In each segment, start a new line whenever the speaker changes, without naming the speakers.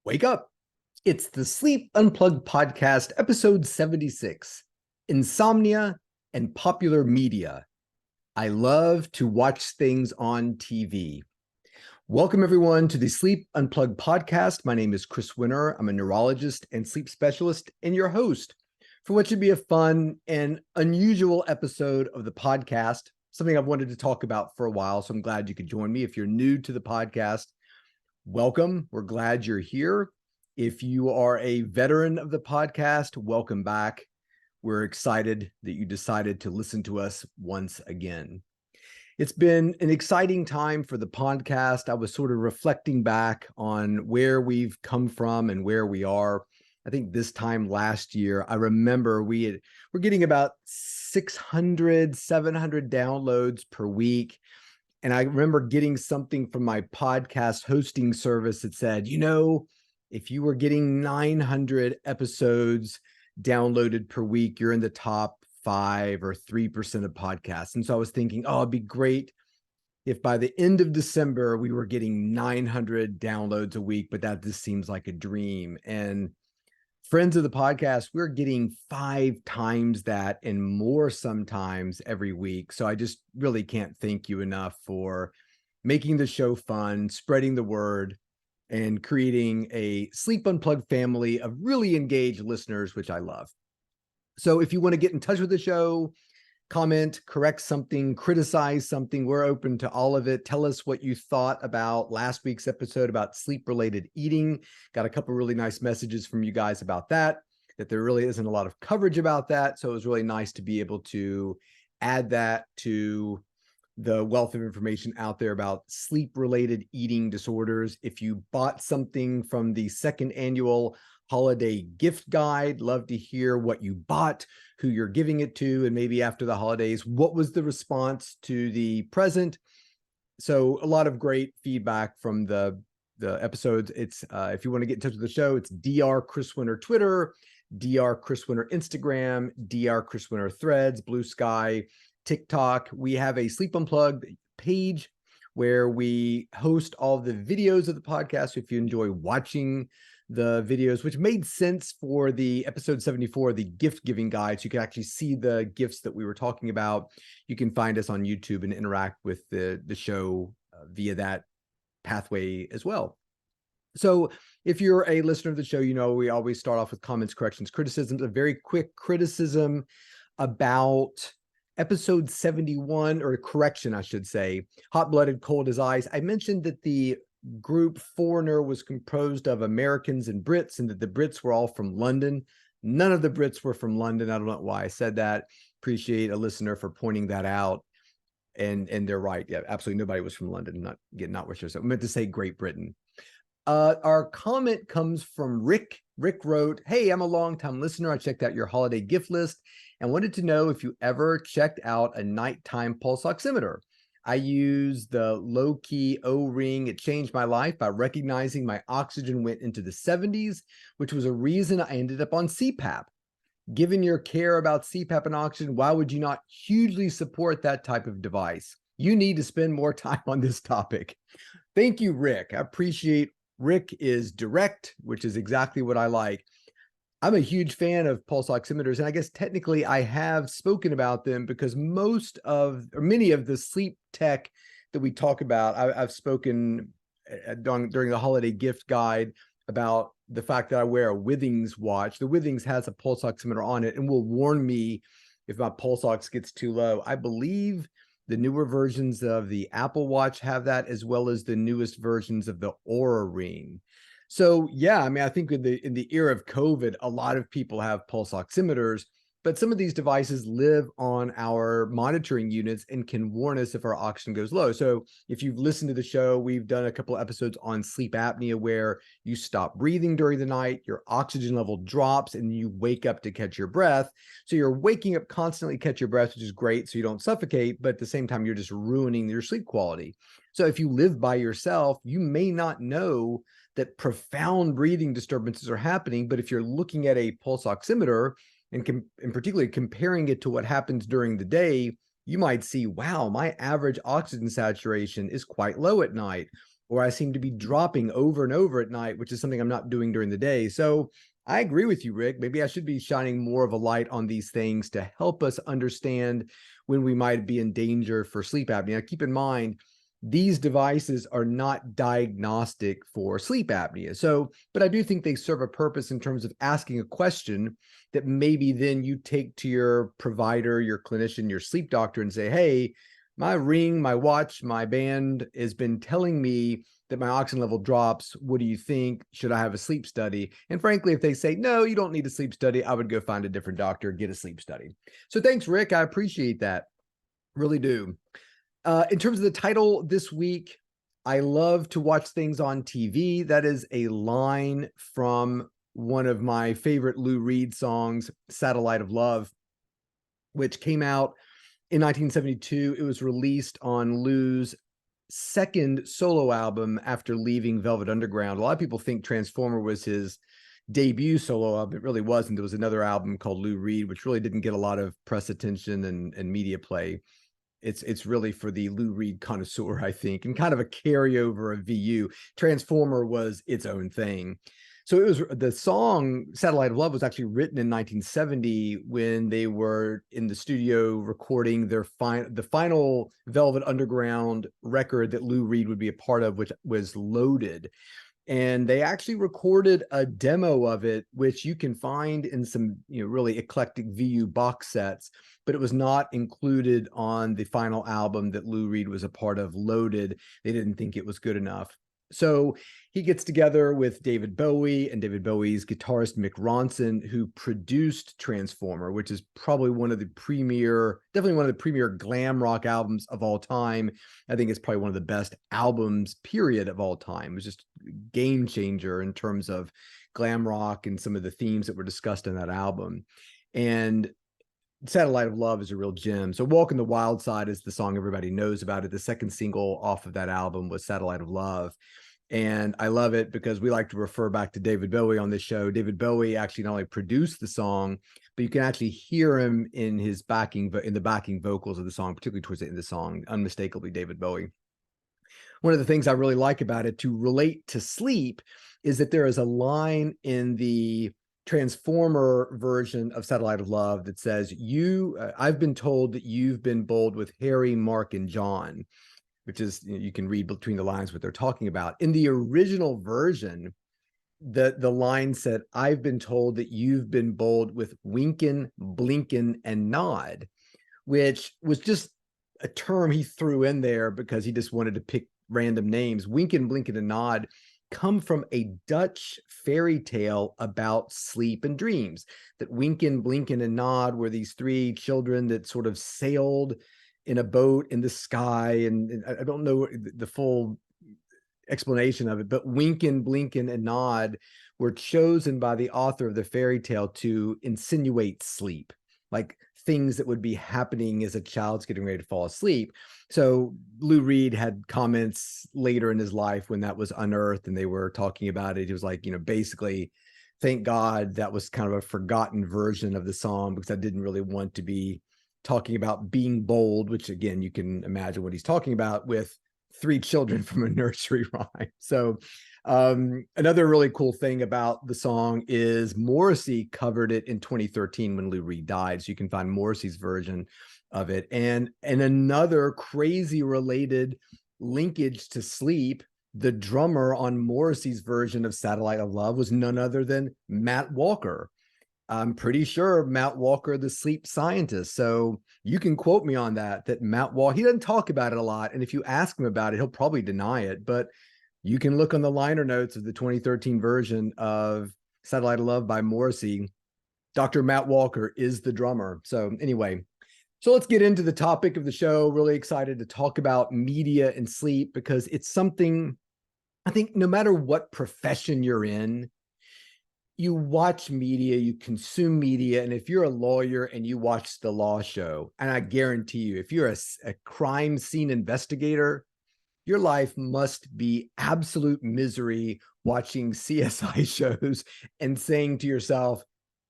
Wake up. It's the Sleep Unplugged podcast, episode 76, Insomnia and Popular Media. I love to watch things on TV. Welcome, everyone, to the Sleep Unplugged podcast. My name is Chris Winter. I'm a neurologist and sleep specialist and your host for what should be a fun and unusual episode of the podcast, something I've wanted to talk about for a while, so I'm glad you could join me. If you're new to the podcast, welcome. We're glad you're here. If you are a veteran of the podcast, welcome back. We're excited that you decided to listen to us once again. It's been an exciting time for the podcast. I was sort of reflecting back on where we've come from and where we are. I think this time last year, I remember we're getting about 600, 700 downloads per week. And I remember getting something from my podcast hosting service that said, if you were getting 900 episodes downloaded per week, you're in the top 5 or 3% of podcasts. And so I was thinking, it'd be great if by the end of December, we were getting 900 downloads a week, but that just seems like a dream. And friends of the podcast, we're getting 5 times that and more sometimes every week. So I just really can't thank you enough for making the show fun, spreading the word, and creating a Sleep Unplugged family of really engaged listeners, which I love. So if you want to get in touch with the show, comment, correct something, criticize something, we're open to all of it. Tell us what you thought about last week's episode about sleep-related eating. Got a couple really nice messages from you guys about that there really isn't a lot of coverage about that. So it was really nice to be able to add that to the wealth of information out there about sleep-related eating disorders. If you bought something from the second annual holiday gift guide, love to hear what you bought, who you're giving it to, and maybe after the holidays, what was the response to the present? So a lot of great feedback from the episodes. It's if you want to get in touch with the show, it's Dr. Chris Winter Twitter, Dr. Chris Winter Instagram, Dr. Chris Winter Threads, Blue Sky, TikTok. We have a Sleep Unplugged page where we host all the videos of the podcast. So if you enjoy watching the videos, which made sense for the episode 74, the gift giving guide, so you can actually see the gifts that we were talking about. You can find us on YouTube and interact with the show via that pathway as well. So if you're a listener of the show, we always start off with comments, corrections, criticisms. A very quick criticism about episode 71, or a correction, I should say, Hot-Blooded, Cold as Ice. I mentioned that the group Foreigner was composed of Americans and Brits, and that the Brits were all from London. None of the Brits were from London. I don't know why I said that. Appreciate a listener for pointing that out. And they're right. Yeah, absolutely. Nobody was from London. Not what you're saying. I meant to say Great Britain. Our comment comes from Rick. Rick wrote, "Hey, I'm a longtime listener. I checked out your holiday gift list and wanted to know if you ever checked out a nighttime pulse oximeter. I use the low-key O-ring. It changed my life by recognizing my oxygen went into the 70s, which was a reason I ended up on CPAP. Given your care about CPAP and oxygen, why would you not hugely support that type of device? You need to spend more time on this topic." Thank you, Rick. I appreciate Rick is direct, which is exactly what I like. I'm a huge fan of pulse oximeters, and I guess technically I have spoken about them because many of the sleep tech that we talk about, I've spoken during the holiday gift guide about the fact that I wear a Withings watch. The Withings has a pulse oximeter on it and will warn me if my pulse ox gets too low. I believe the newer versions of the Apple Watch have that, as well as the newest versions of the Oura Ring. So yeah, I think in the era of COVID, a lot of people have pulse oximeters, but some of these devices live on our monitoring units and can warn us if our oxygen goes low. So if you've listened to the show, we've done a couple episodes on sleep apnea where you stop breathing during the night, your oxygen level drops, and you wake up to catch your breath. So you're waking up constantly to catch your breath, which is great so you don't suffocate, but at the same time, you're just ruining your sleep quality. So if you live by yourself, you may not know that profound breathing disturbances are happening, but if you're looking at a pulse oximeter, and particularly comparing it to what happens during the day, you might see, wow, my average oxygen saturation is quite low at night. or I seem to be dropping over and over at night, which is something I'm not doing during the day. So I agree with you, Rick. Maybe I should be shining more of a light on these things to help us understand when we might be in danger for sleep apnea. Now, keep in mind, these devices are not diagnostic for sleep apnea. So, but I do think they serve a purpose in terms of asking a question that maybe then you take to your provider, your clinician, your sleep doctor and say, hey, my ring, my watch, my band has been telling me that my oxygen level drops. What do you think? Should I have a sleep study? And frankly, if they say, no, you don't need a sleep study, I would go find a different doctor, get a sleep study. So thanks, Rick. I appreciate that. Really do. In terms of the title this week, I love to watch things on TV. That is a line from one of my favorite Lou Reed songs, Satellite of Love, which came out in 1972. It was released on Lou's second solo album after leaving Velvet Underground. A lot of people think Transformer was his debut solo album. It really wasn't. There was another album called Lou Reed, which really didn't get a lot of press attention and media play. It's really for the Lou Reed connoisseur, I think, and kind of a carryover of VU. Transformer was its own thing. So it was, the song Satellite of Love was actually written in 1970 when they were in the studio recording their the final Velvet Underground record that Lou Reed would be a part of, which was Loaded. And they actually recorded a demo of it, which you can find in some, really eclectic VU box sets, but it was not included on the final album that Lou Reed was a part of, Loaded. They didn't think it was good enough. So he gets together with David Bowie and David Bowie's guitarist Mick Ronson, who produced Transformer, which is probably definitely one of the premier glam rock albums of all time. I think it's probably one of the best albums, period, of all time. It was just a game changer in terms of glam rock and some of the themes that were discussed in that album. And Satellite of Love is a real gem. So Walk in the Wild Side is the song everybody knows about it. The second single off of that album was Satellite of Love. And I love it because we like to refer back to David Bowie on this show. David Bowie actually not only produced the song, but you can actually hear him in the backing vocals of the song, particularly towards the end of the song. Unmistakably David Bowie. One of the things I really like about it to relate to sleep is that there is a line in the Transformer version of Satellite of Love that says, I've been told that you've been bold with Harry, Mark, and John, which is, you can read between the lines what they're talking about. In the original version, the line said, I've been told that you've been bold with Winkin, Blinkin, and Nod, which was just a term he threw in there because he just wanted to pick random names. Winkin, Blinkin, and Nod come from a Dutch fairy tale about sleep and dreams. That Winkin, Blinkin, and Nod were these three children that sort of sailed in a boat in the sky. And I don't know the full explanation of it, but Winkin, Blinkin, and Nod were chosen by the author of the fairy tale to insinuate sleep, like things that would be happening as a child's getting ready to fall asleep. So Lou Reed had comments later in his life when that was unearthed and they were talking about it. He was like, basically, thank God that was kind of a forgotten version of the song, because I didn't really want to be talking about being bold, which again, you can imagine what he's talking about with three children from a nursery rhyme. So another really cool thing about the song is Morrissey covered it in 2013 when Lou Reed died. So you can find Morrissey's version of it. And another crazy related linkage to sleep, the drummer on Morrissey's version of Satellite of Love was none other than Matt Walker. I'm pretty sure Matt Walker, the sleep scientist. So you can quote me on that Matt Walker, he doesn't talk about it a lot. And if you ask him about it, he'll probably deny it. But you can look on the liner notes of the 2013 version of Satellite of Love by Morrissey. Dr. Matt Walker is the drummer. So anyway, so let's get into the topic of the show. Really excited to talk about media and sleep, because it's something, I think, no matter what profession you're in, you watch media, you consume media. And if you're a lawyer and you watch The Law Show, and I guarantee you, if you're a crime scene investigator, your life must be absolute misery watching CSI shows and saying to yourself,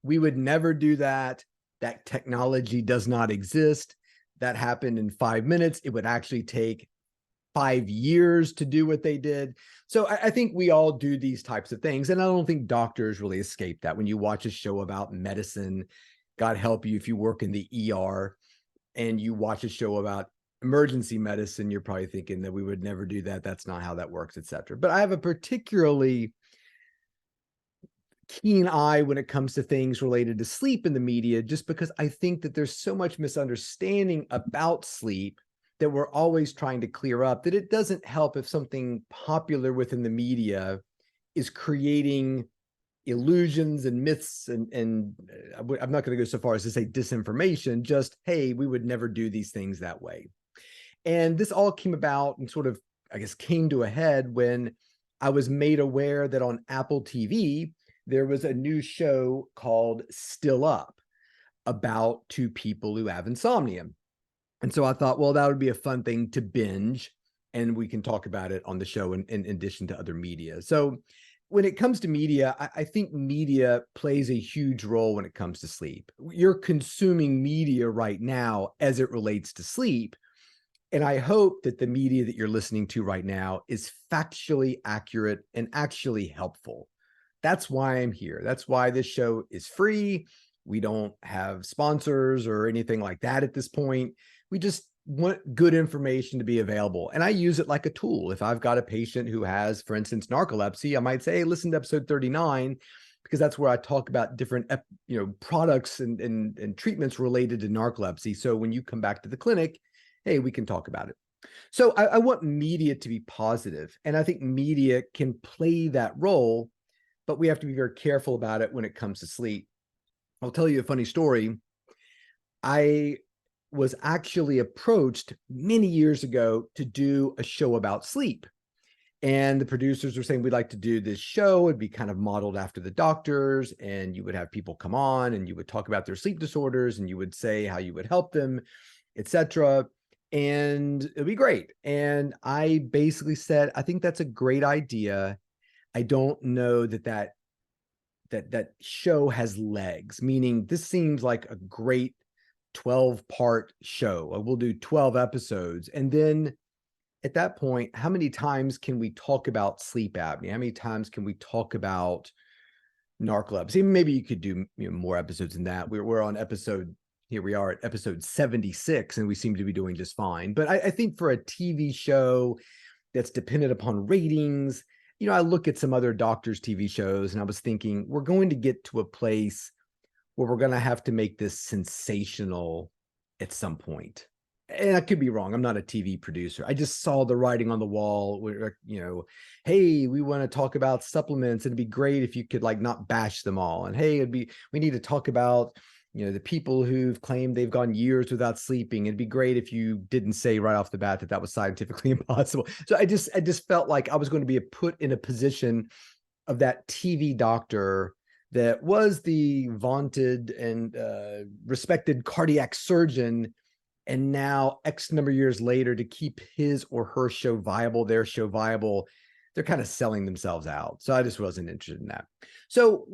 we would never do that. That technology does not exist. That happened in 5 minutes. It would actually take 5 years to do what they did. So I think we all do these types of things. And I don't think doctors really escape that. When you watch a show about medicine, God help you if you work in the ER and you watch a show about emergency medicine, you're probably thinking that we would never do that. That's not how that works, etc. But I have a particularly keen eye when it comes to things related to sleep in the media, just because I think that there's so much misunderstanding about sleep that we're always trying to clear up, that it doesn't help if something popular within the media is creating illusions and myths and I'm not going to go so far as to say disinformation, just, hey, we would never do these things that way. And this all came about and sort of, I guess, came to a head when I was made aware that on Apple TV, there was a new show called Still Up about two people who have insomnia. And so I thought, well, that would be a fun thing to binge, and we can talk about it on the show in addition to other media. So when it comes to media, I think media plays a huge role when it comes to sleep. You're consuming media right now as it relates to sleep. And I hope that the media that you're listening to right now is factually accurate and actually helpful. That's why I'm here. That's why this show is free. We don't have sponsors or anything like that at this point. We just want good information to be available. And I use it like a tool. If I've got a patient who has, for instance, narcolepsy, I might say, hey, listen to episode 39, because that's where I talk about different products and treatments related to narcolepsy. So when you come back to the clinic, hey, we can talk about it. So I want media to be positive, and I think media can play that role, but we have to be very careful about it when it comes to sleep. I'll tell you a funny story. I was actually approached many years ago to do a show about sleep. And the producers were saying, we'd like to do this show. It'd be kind of modeled after the doctors, and you would have people come on and you would talk about their sleep disorders and you would say how you would help them, etc. And it'd be great. And I basically said, I think that's a great idea. I don't know that show has legs, meaning this seems like a great 12-part show. We'll do 12 episodes. And then at that point, how many times can we talk about sleep apnea? How many times can we talk about narcolepsy? Maybe you could do more episodes than that. We're on episode, here we are at episode 76, and we seem to be doing just fine. But I think for a TV show that's dependent upon ratings, I look at some other doctors' TV shows, and I was thinking, we're going to get to a place where we're going to have to make this sensational at some point. And I could be wrong. I'm not a TV producer. I just saw the writing on the wall where, hey, we want to talk about supplements. It'd be great if you could not bash them all. And hey, we need to talk about, the people who've claimed they've gone years without sleeping. It'd be great if you didn't say right off the bat that was scientifically impossible. So I just felt like I was going to be put in a position of that TV doctor that was the vaunted and respected cardiac surgeon, and now X number of years later, to keep his or her show viable, their show viable, they're kind of selling themselves out. So I just wasn't interested in that. So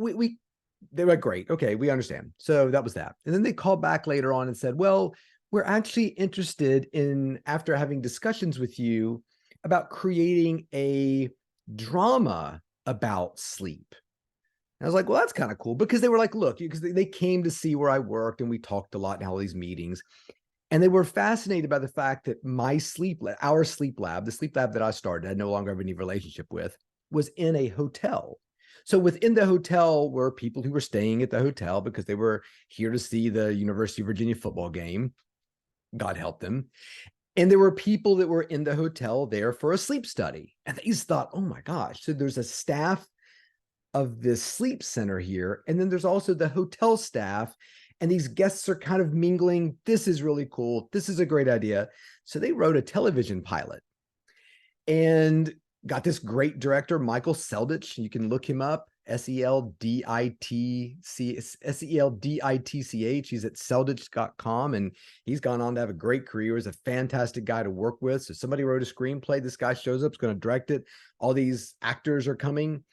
they were great. Okay, we understand. So that was that. And then they called back later on and said, well, we're actually interested in, after having discussions with you, about creating a drama about sleep. I was like, well, that's kind of cool, because they were like, look, because they came to see where I worked and we talked a lot in all these meetings. And they were fascinated by the fact that our sleep lab, the sleep lab that I started, I no longer have any relationship with, was in a hotel. So within the hotel were people who were staying at the hotel because they were here to see the University of Virginia football game. God help them. And there were people that were in the hotel there for a sleep study. And they just thought, oh my gosh, so there's a staff of this sleep center here. And then there's also the hotel staff, and these guests are kind of mingling. This is really cool. This is a great idea. So they wrote a television pilot and got this great director, Michael Selditch. You can look him up, Selditch. He's at selditch.com, and he's gone on to have a great career. He's a fantastic guy to work with. So somebody wrote a screenplay. This guy shows up, is going to direct it. All these actors are coming.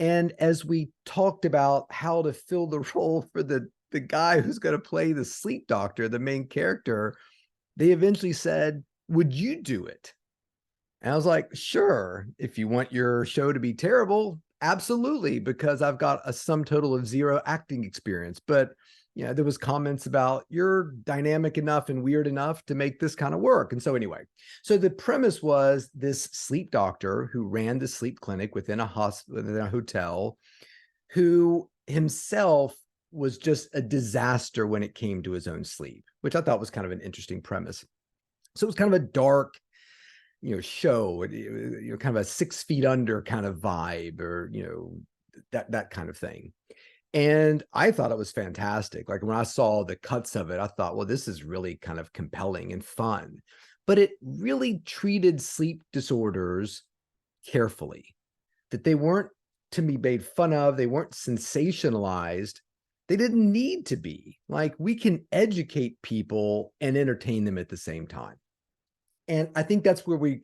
And as we talked about how to fill the role for the guy who's going to play the sleep doctor, the main character, they eventually said, would you do it? And I was like, sure, if you want your show to be terrible, absolutely, because I've got a sum total of 0 acting experience. But there was comments about you're dynamic enough and weird enough to make this kind of work. And so anyway, so the premise was this sleep doctor who ran the sleep clinic within a hospital, within a hotel, who himself was just a disaster when it came to his own sleep, which I thought was kind of an interesting premise. So it was kind of a dark, show, kind of a 6 feet under kind of vibe, or, that kind of thing. And I thought it was fantastic. Like when I saw the cuts of it, I thought, well, this is really kind of compelling and fun. But it really treated sleep disorders carefully, that they weren't to be made fun of. They weren't sensationalized. They didn't need to be. Like, we can educate people and entertain them at the same time. And I think that's where we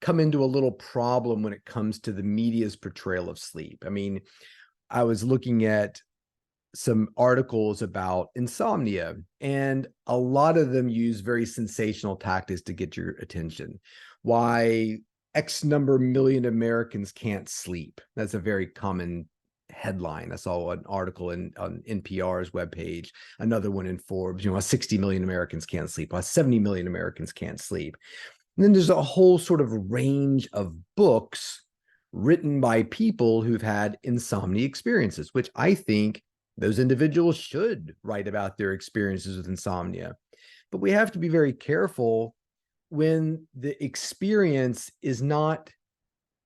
come into a little problem when it comes to the media's portrayal of sleep. I mean, I was looking at some articles about insomnia, and a lot of them use very sensational tactics to get your attention. Why X number million Americans can't sleep. That's a very common headline. I saw an article on NPR's webpage, another one in Forbes, 60 million Americans can't sleep, 70 million Americans can't sleep. And then there's a whole sort of range of books written by people who've had insomnia experiences, which I think those individuals should write about their experiences with insomnia. But we have to be very careful when the experience is not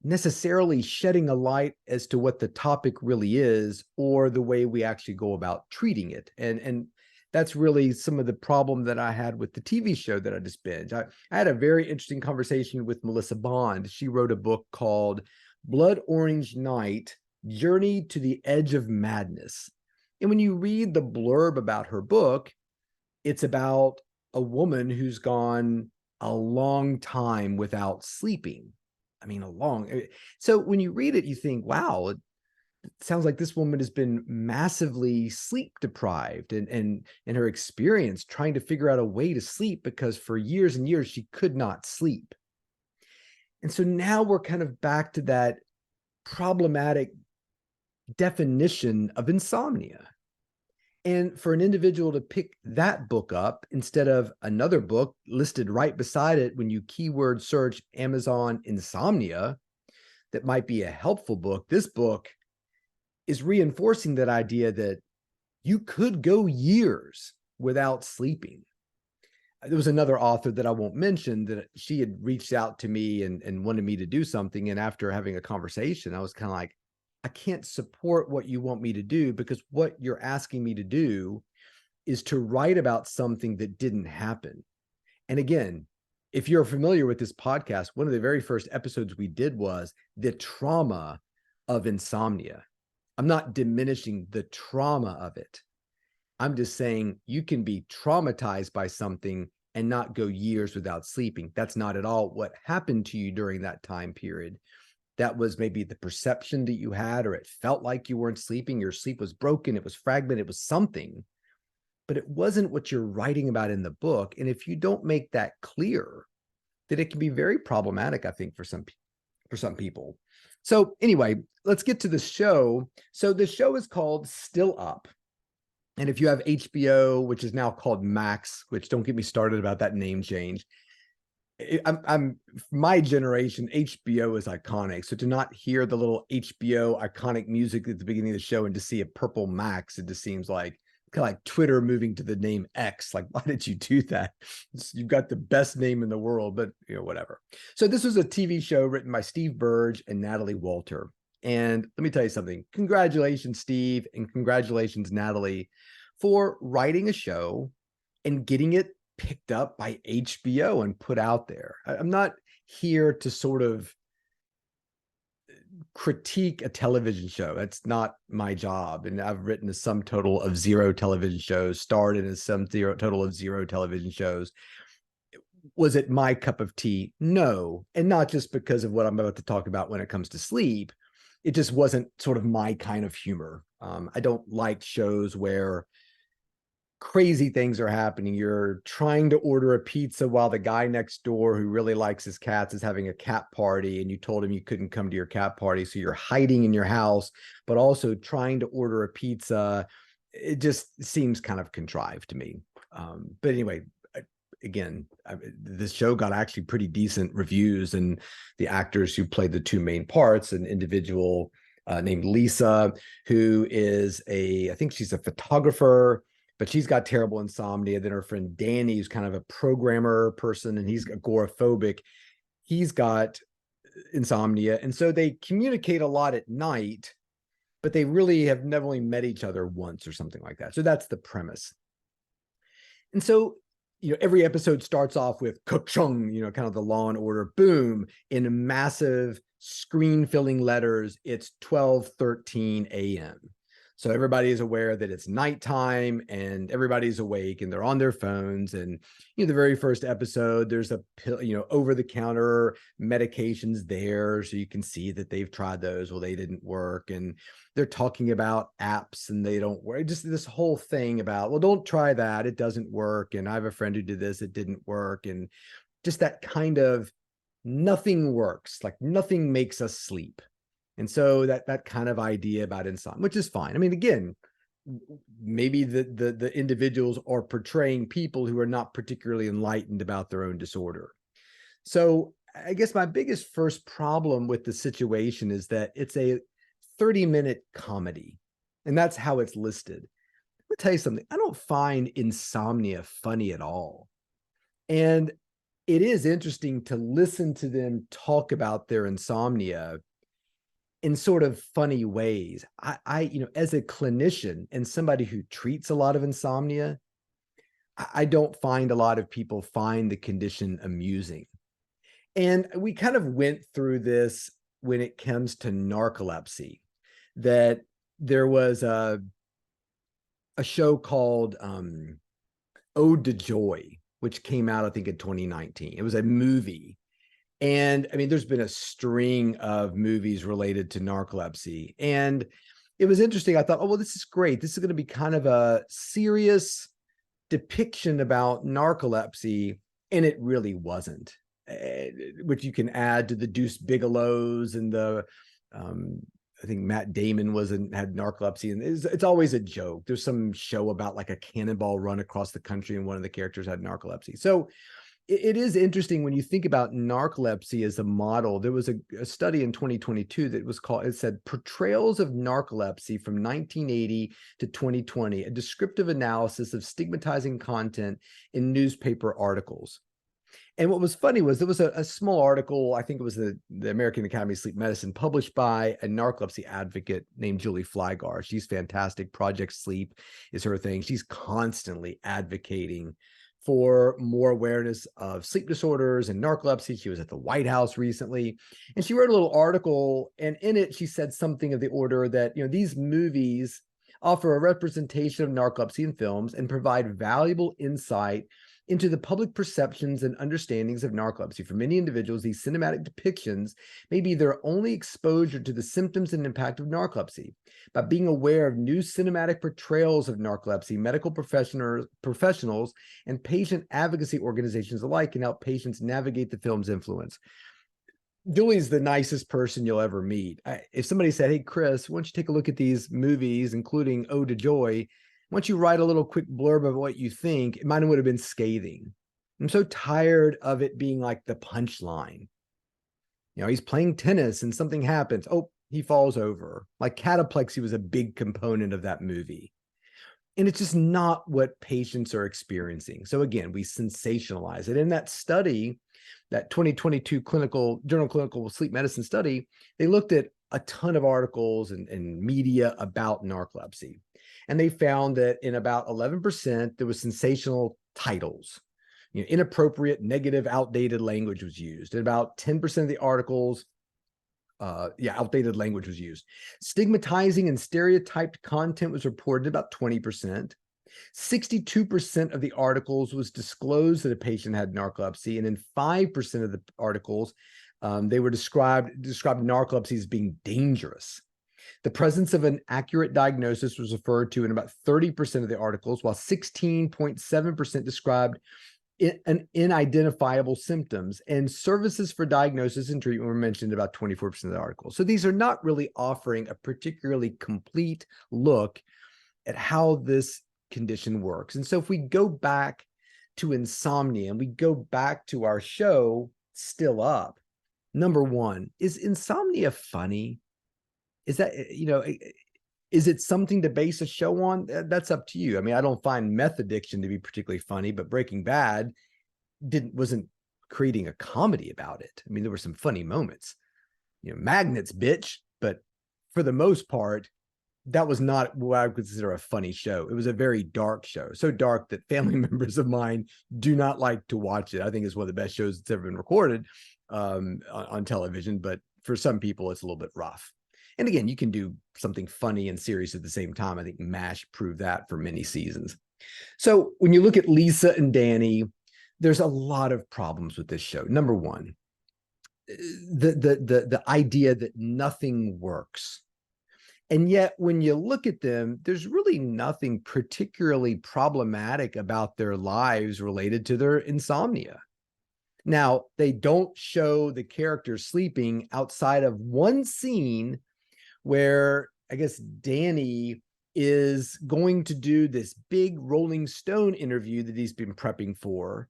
necessarily shedding a light as to what the topic really is, or the way we actually go about treating it. And that's really some of the problem that I had with the TV show that I just binged. I had a very interesting conversation with Melissa Bond. She wrote a book called Blood Orange Night: Journey to the Edge of Madness. And when you read the blurb about her book, it's about a woman who's gone a long time without sleeping. I mean, so when you read it, you think, wow, it sounds like this woman has been massively sleep deprived, and in her experience trying to figure out a way to sleep, because for years and years she could not sleep. And so now we're kind of back to that problematic definition of insomnia. And for an individual to pick that book up instead of another book listed right beside it, when you keyword search Amazon insomnia, that might be a helpful book, this book is reinforcing that idea that you could go years without sleeping. There was another author that I won't mention, that she had reached out to me and wanted me to do something. And after having a conversation, I was kind of like, I can't support what you want me to do, because what you're asking me to do is to write about something that didn't happen. And again, if you're familiar with this podcast, one of the very first episodes we did was the trauma of insomnia. I'm not diminishing the trauma of it. I'm just saying you can be traumatized by something and not go years without sleeping. That's not at all what happened to you during that time period. That was maybe the perception that you had, or it felt like you weren't sleeping. Your sleep was broken. It was fragmented. It was something, but it wasn't what you're writing about in the book. And if you don't make that clear, then it can be very problematic, I think, for some people. So anyway, let's get to the show. So the show is called Still Up. And if you have HBO, which is now called Max, which don't get me started about that name change, I'm my generation, HBO is iconic. So to not hear the little HBO iconic music at the beginning of the show and to see a purple Max, it just seems like kind of like Twitter moving to the name X. Like, why did you do that? You've got the best name in the world, but whatever. So this was a TV show written by Steve Burge and Natalie Walter. And let me tell you something. Congratulations, Steve, and congratulations, Natalie, for writing a show and getting it picked up by HBO and put out there. I'm not here to sort of critique a television show. That's not my job. And I've written a sum total of 0 television shows, starred in a total of 0 television shows. Was it my cup of tea? No. And not just because of what I'm about to talk about when it comes to sleep. It just wasn't sort of my kind of humor. I don't like shows where crazy things are happening. You're trying to order a pizza while the guy next door who really likes his cats is having a cat party, and you told him you couldn't come to your cat party. So you're hiding in your house, but also trying to order a pizza. It just seems kind of contrived to me. But anyway, again, this show got actually pretty decent reviews, and the actors who played the two main parts, an individual named Lisa, who is I think she's a photographer, but she's got terrible insomnia. Then her friend Danny, who's kind of a programmer person, and he's agoraphobic. He's got insomnia. And so they communicate a lot at night, but they really have never only met each other once or something like that. So that's the premise. And so, every episode starts off with ka-chung, kind of the Law and Order, boom, in massive screen-filling letters. It's 12:13 a.m. So everybody is aware that it's nighttime and everybody's awake and they're on their phones. And, the very first episode, there's a pill, over-the-counter medications there. So you can see that they've tried those. Well, they didn't work. And they're talking about apps and they don't work. Just this whole thing about, well, don't try that. It doesn't work. And I have a friend who did this. It didn't work. And just that kind of nothing works, like nothing makes us sleep. And so that kind of idea about insomnia, which is fine. I mean, again, maybe the individuals are portraying people who are not particularly enlightened about their own disorder. So I guess my biggest first problem with the situation is that it's a 30-minute comedy, and that's how it's listed. Let me tell you something. I don't find Insomnia funny at all. And it is interesting to listen to them talk about their insomnia in sort of funny ways. I as a clinician and somebody who treats a lot of insomnia, I don't find a lot of people find the condition amusing. And we kind of went through this when it comes to narcolepsy, that there was a show called Ode to Joy, which came out, I think, in 2019. It was a movie. And I mean, there's been a string of movies related to narcolepsy. And it was interesting. I thought, oh, well, this is great. This is going to be kind of a serious depiction about narcolepsy. And it really wasn't, which you can add to the Deuce Bigelows and I think Matt Damon had narcolepsy, and it's always a joke. There's some show about like a cannonball run across the country and one of the characters had narcolepsy. So it is interesting when you think about narcolepsy as a model. There was a study in 2022 that was called, it said Portrayals of Narcolepsy from 1980 to 2020, a descriptive analysis of stigmatizing content in newspaper articles. And what was funny was there was a small article, I think it was the American Academy of Sleep Medicine, published by a narcolepsy advocate named Julie Flygar. She's fantastic. Project Sleep is her thing. She's constantly advocating for more awareness of sleep disorders and narcolepsy. She was at the White House recently, and she wrote a little article, and in it, she said something of the order that, these movies offer a representation of narcolepsy in films and provide valuable insight into the public perceptions and understandings of narcolepsy. For many individuals, these cinematic depictions may be their only exposure to the symptoms and impact of narcolepsy. By being aware of new cinematic portrayals of narcolepsy, medical professionals and patient advocacy organizations alike can help patients navigate the film's influence. Julie's the nicest person you'll ever meet. If somebody said, hey, Chris, why don't you take a look at these movies, including Ode to Joy, why don't you write a little quick blurb of what you think? Mine would have been scathing. I'm so tired of it being like the punchline. He's playing tennis and something happens. Oh, he falls over. Like cataplexy was a big component of that movie. And it's just not what patients are experiencing. So again, we sensationalize it. In that study, that 2022 Journal of Clinical Sleep Medicine study, they looked at a ton of articles and media about narcolepsy. And they found that in about 11%, there was sensational titles. Inappropriate, negative, outdated language was used. In about 10% of the articles, outdated language was used. Stigmatizing and stereotyped content was reported about 20%. 62% of the articles was disclosed that a patient had narcolepsy, and in 5% of the articles, they were described narcolepsy as being dangerous. The presence of an accurate diagnosis was referred to in about 30% of the articles, while 16.7% described an unidentifiable symptoms, and services for diagnosis and treatment were mentioned about 24% of the articles. So these are not really offering a particularly complete look at how this condition works. And so if we go back to insomnia and we go back to our show, Still Up, number one, is insomnia funny? Is that, is it something to base a show on? That's up to you. I mean, I don't find meth addiction to be particularly funny, but Breaking Bad wasn't creating a comedy about it. I mean, there were some funny moments, magnets, bitch. But for the most part, that was not what I would consider a funny show. It was a very dark show, so dark that family members of mine do not like to watch it. I think it's one of the best shows that's ever been recorded on television, but for some people, it's a little bit rough. And again, you can do something funny and serious at the same time. I think MASH proved that for many seasons. So when you look at Lisa and Danny, there's a lot of problems with this show. Number one, the idea that nothing works. And yet when you look at them, there's really nothing particularly problematic about their lives related to their insomnia. Now, they don't show the characters sleeping outside of one scene where I guess Danny is going to do this big Rolling Stone interview that he's been prepping for.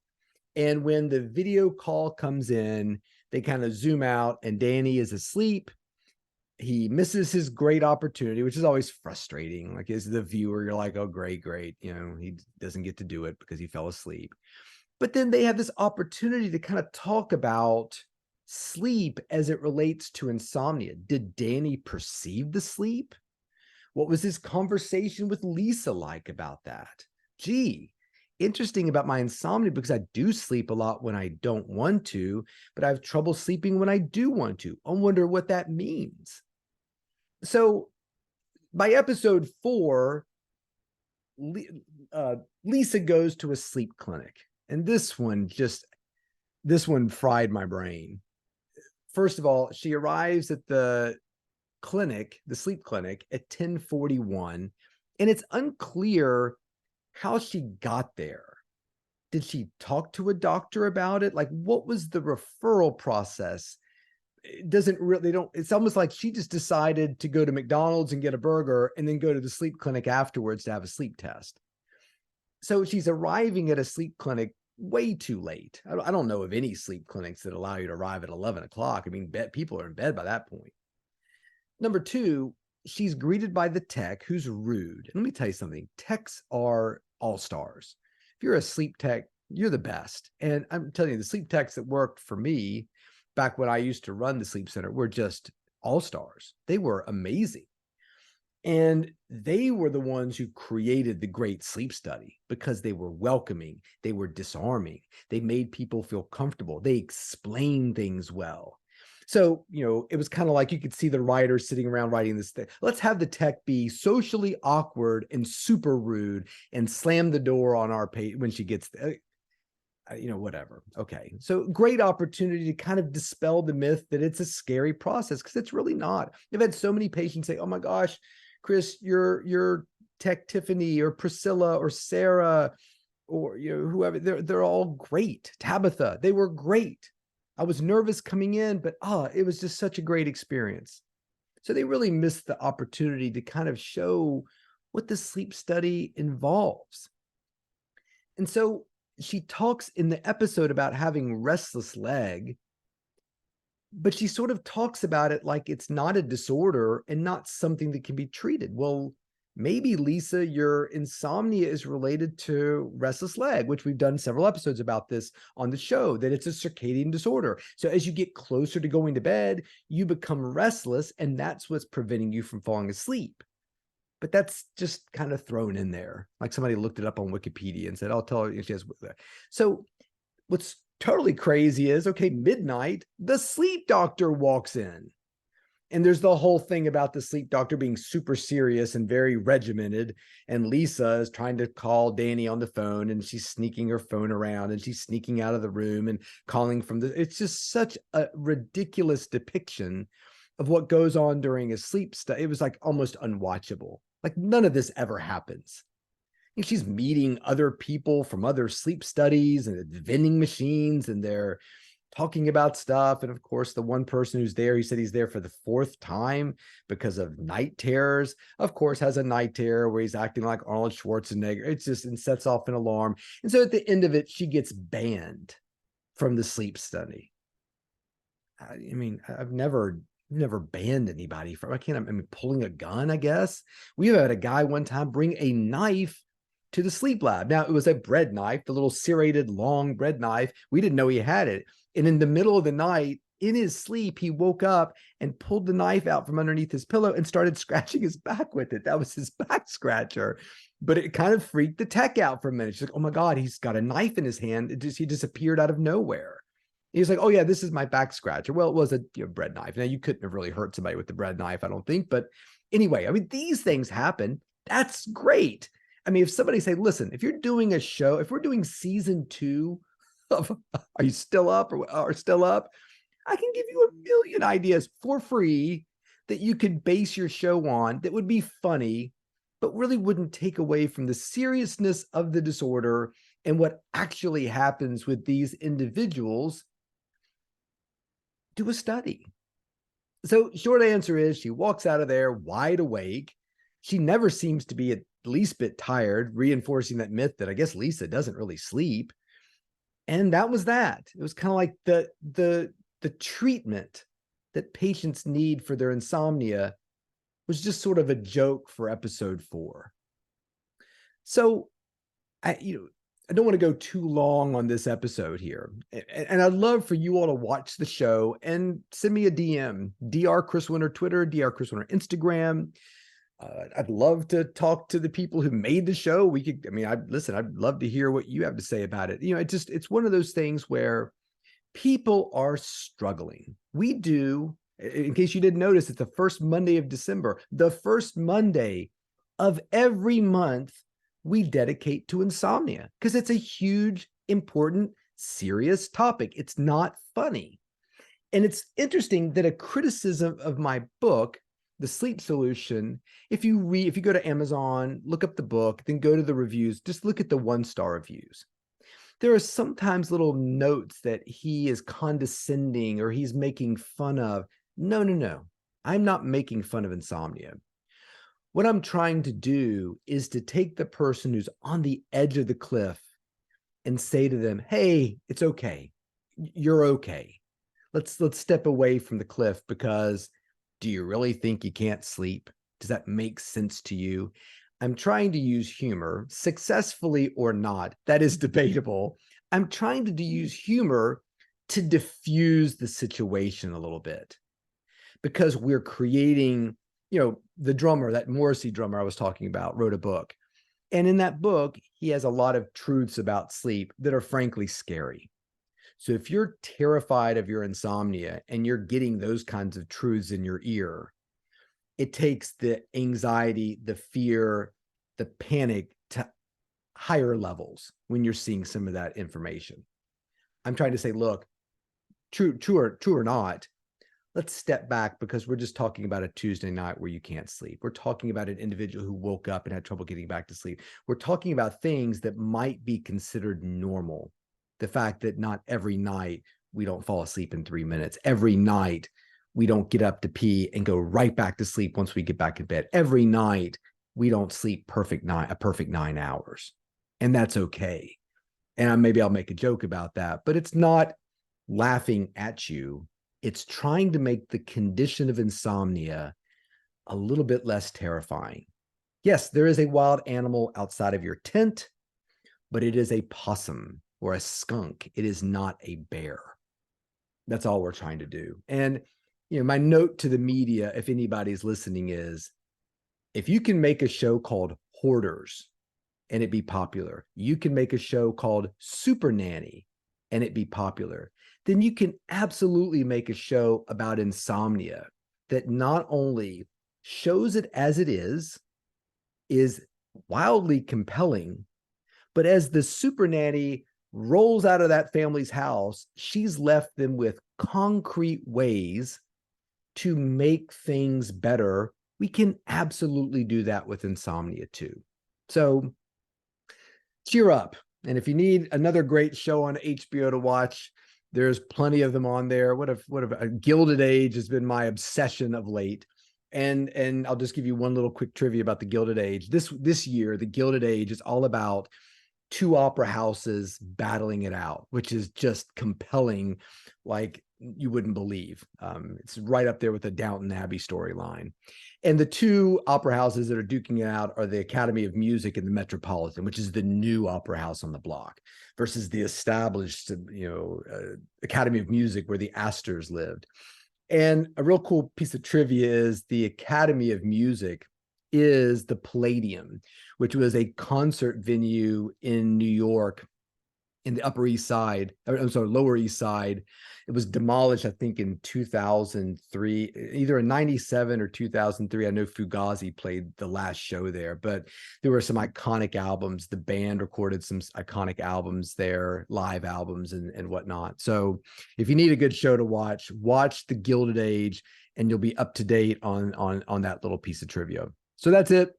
And when the video call comes in, they kind of zoom out and Danny is asleep. He misses his great opportunity, which is always frustrating. Like as the viewer, you're like, oh, great. He doesn't get to do it because he fell asleep. But then they have this opportunity to kind of talk about sleep as it relates to insomnia. Did Danny perceive the sleep? What was his conversation with Lisa like about that? Gee, interesting about my insomnia because I do sleep a lot when I don't want to, but I have trouble sleeping when I do want to. I wonder what that means. So by episode 4, Lisa goes to a sleep clinic. And this one fried my brain. First of all, she arrives at the clinic, the sleep clinic, at 10:41, and it's unclear how she got there. Did she talk to a doctor about it? Like, what was the referral process? It's almost like she just decided to go to McDonald's and get a burger and then go to the sleep clinic afterwards to have a sleep test. So she's arriving at a sleep clinic way too late. I don't know of any sleep clinics that allow you to arrive at 11 o'clock. I mean, people are in bed by that point. Number 2, she's greeted by the tech who's rude. And let me tell you something. Techs are all stars. If you're a sleep tech, you're the best. And I'm telling you, the sleep techs that worked for me back when I used to run the sleep center were just all stars. They were amazing. And they were the ones who created the great sleep study because they were welcoming, they were disarming, they made people feel comfortable, they explained things well. So, it was kind of like you could see the writers sitting around writing this thing. Let's have the tech be socially awkward and super rude and slam the door on our page when she gets there. Whatever. Okay. So great opportunity to kind of dispel the myth that it's a scary process because it's really not. I've had so many patients say, oh my gosh, Chris, your tech Tiffany or Priscilla or Sarah or whoever, they're all great. Tabitha, they were great. I was nervous coming in, but it was just such a great experience. So they really missed the opportunity to kind of show what the sleep study involves. And so she talks in the episode about having restless leg, but she sort of talks about it like it's not a disorder and not something that can be treated. Well, maybe, Lisa, your insomnia is related to restless leg, which we've done several episodes about this on the show, that it's a circadian disorder. So as you get closer to going to bed, you become restless, and that's what's preventing you from falling asleep. But that's just kind of thrown in there. Like somebody looked it up on Wikipedia and said, I'll tell her if she has that. So what's totally crazy is, okay, midnight, the sleep doctor walks in. And there's the whole thing about the sleep doctor being super serious and very regimented. And Lisa is trying to call Danny on the phone, and she's sneaking her phone around, and she's sneaking out of the room and calling from it's just such a ridiculous depiction of what goes on during a sleep study. It was like almost unwatchable. Like none of this ever happens. And she's meeting other people from other sleep studies and vending machines, and they're talking about stuff. And of course, the one person who's there, he said he's there for the 4th time because of night terrors. Of course, has a night terror where he's acting like Arnold Schwarzenegger. It's just, and sets off an alarm. And so at the end of it, she gets banned from the sleep study. I mean, I've never banned anybody from, I mean, pulling a gun, I guess. We had a guy one time bring a knife to the sleep lab. Now, it was a bread knife, the little serrated long bread knife. We didn't know he had it. And in the middle of the night, in his sleep, he woke up and pulled the knife out from underneath his pillow and started scratching his back with it. That was his back scratcher. But it kind of freaked the tech out for a minute. She's like, oh my God, he's got a knife in his hand. He disappeared out of nowhere. He's like, oh yeah, this is my back scratcher. Well, it was a bread knife. Now, you couldn't have really hurt somebody with the bread knife, I don't think. But anyway, I mean, these things happen. That's great. I mean, if somebody say, listen, if you're doing a show, if we're doing season 2 of Are You Still Up or Still Up, I can give you a million ideas for free that you could base your show on that would be funny, but really wouldn't take away from the seriousness of the disorder and what actually happens with these individuals. Do a study. So short answer is she walks out of there wide awake. She never seems to be at least bit tired, reinforcing that myth that I guess Lisa doesn't really sleep. And that was that. It was kind of like the treatment that patients need for their insomnia was just sort of a joke for episode 4. So I don't want to go too long on this episode here. And I'd love for you all to watch the show and send me a DM, Dr. Chris Winter Twitter, Dr. Chris Winter Instagram. I'd love to talk to the people who made the show. I'd love to hear what you have to say about it. It's one of those things where people are struggling. We do, in case you didn't notice, it's the first Monday of December. The first Monday of every month we dedicate to insomnia because it's a huge, important, serious topic. It's not funny. And it's interesting that a criticism of my book, The Sleep Solution, if you go to Amazon, look up the book, then go to the reviews, just look at the 1-star reviews. There are sometimes little notes that he is condescending or he's making fun of. No. I'm not making fun of insomnia. What I'm trying to do is to take the person who's on the edge of the cliff and say to them, hey, it's okay. You're okay. Let's step away from the cliff, because do you really think you can't sleep? Does that make sense to you? I'm trying to use humor, successfully or not. That is debatable. I'm trying to use humor to diffuse the situation a little bit, because we're creating, the drummer, that Morrissey drummer I was talking about, wrote a book. And in that book, he has a lot of truths about sleep that are frankly scary. So if you're terrified of your insomnia and you're getting those kinds of truths in your ear, it takes the anxiety, the fear, the panic to higher levels when you're seeing some of that information. I'm trying to say, look, true or not, let's step back, because we're just talking about a Tuesday night where you can't sleep. We're talking about an individual who woke up and had trouble getting back to sleep. We're talking about things that might be considered normal. The fact that not every night we don't fall asleep in 3 minutes. Every night we don't get up to pee and go right back to sleep once we get back in bed. Every night we don't sleep a perfect 9 hours. And that's okay. And maybe I'll make a joke about that, but it's not laughing at you. It's trying to make the condition of insomnia a little bit less terrifying. Yes, there is a wild animal outside of your tent, but it is a possum or a skunk. It is not a bear. That's all we're trying to do. And my note to the media, if anybody's listening, is if you can make a show called Hoarders and it be popular, you can make a show called Super Nanny and it be popular, then you can absolutely make a show about insomnia that not only shows it as it is wildly compelling, but as the super nanny rolls out of that family's house, she's left them with concrete ways to make things better, we can absolutely do that with insomnia too. So cheer up. And if you need another great show on HBO to watch, there's plenty of them on there. What if a Gilded Age has been my obsession of late. And I'll just give you one little quick trivia about the Gilded Age. This year, the Gilded Age is all about two opera houses battling it out, which is just compelling, like you wouldn't believe. It's right up there with the Downton Abbey storyline. And the two opera houses that are duking it out are the Academy of Music and the Metropolitan, which is the new opera house on the block, versus the established, Academy of Music where the Astors lived. And a real cool piece of trivia is the Academy of Music is the Palladium, which was a concert venue in New York in the Upper East Side, Lower East Side. It was demolished, I think, in 2003, either in 97 or 2003. I know Fugazi played the last show there, but there were some iconic albums. The band recorded some iconic albums there, live albums and whatnot. So if you need a good show to watch The Gilded Age, and you'll be up to date on that little piece of trivia. So that's it.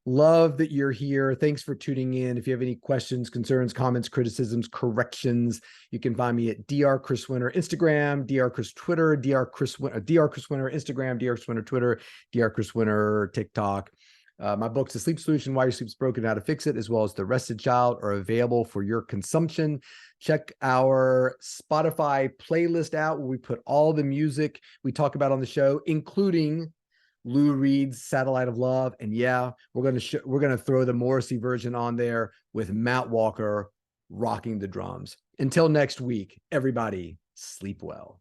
Love that you're here. Thanks for tuning in. If you have any questions, concerns, comments, criticisms, corrections, you can find me at Dr. Chris Winter, Instagram, Dr. Chris Twitter, Dr. Chris Winter, Instagram, Dr. Chris Winter, Twitter, Dr. Chris Winter, TikTok. My books, The Sleep Solution, Why Your Sleep's Broken, How to Fix It, as well as The Rested Child, are available for your consumption. Check our Spotify playlist out where we put all the music we talk about on the show, including Lou Reed's Satellite of Love. And yeah, we're going to throw the Morrissey version on there with Matt Walker rocking the drums. Until next week, everybody, sleep well.